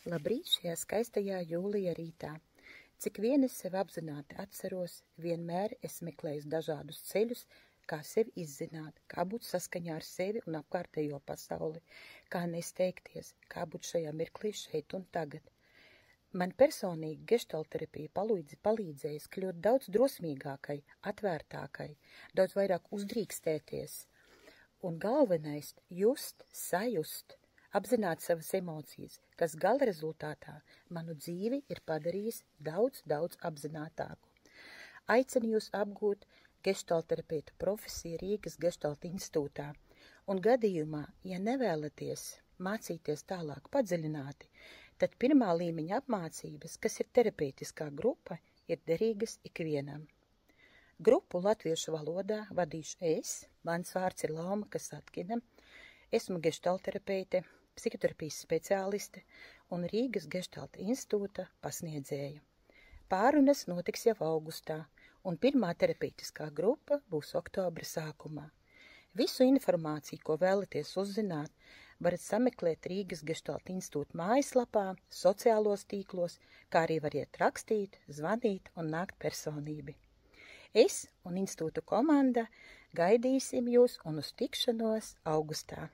Labrīt šajā skaistajā jūlija rītā. Cik vien es sev apzināti atceros, vienmēr es meklēju dažādus ceļus, kā sevi izzināt, kā būt saskaņā ar sevi un apkārtējo pasauli, kā nesteigties, kā būt šajā mirklī šeit un tagad. Man personīgi geštalterapija palīdzējas kļūt daudz drosmīgākai, atvērtākai, daudz vairāk uzdrīkstēties. Un galvenais – just, sajust, apzināt savas emocijas, kas gala rezultātā manu dzīvi ir padarījis daudz apzinātāku. Aicinu jūs apgūt geštalterapeitu profesiju Rīgas Geštalta institūtā, un gadījumā, ja nevēlaties mācīties tālāk padziļināti, tad pirmā līmeņa apmācības, kas ir terapeitiskā grupa, ir derīgas ikvienam. Grupu latviešu valodā vadīšu es, mans vārds ir Lauma Kasatkina, esmu geštalterapeite, psihoterapijas speciāliste un Rīgas Geštalta institūta pasniedzēja. Pārunas notiks jau augustā, un pirmā terapeitiskā grupa būs oktobra sākumā. Visu informāciju, ko vēlaties uzzināt, varat sameklēt Rīgas Geštalta institūta mājaslapā, sociālos tīklos, kā arī variet rakstīt, zvanīt un nākt personību. Es un institūta komanda gaidīsim jūs un uz tikšanos augustā.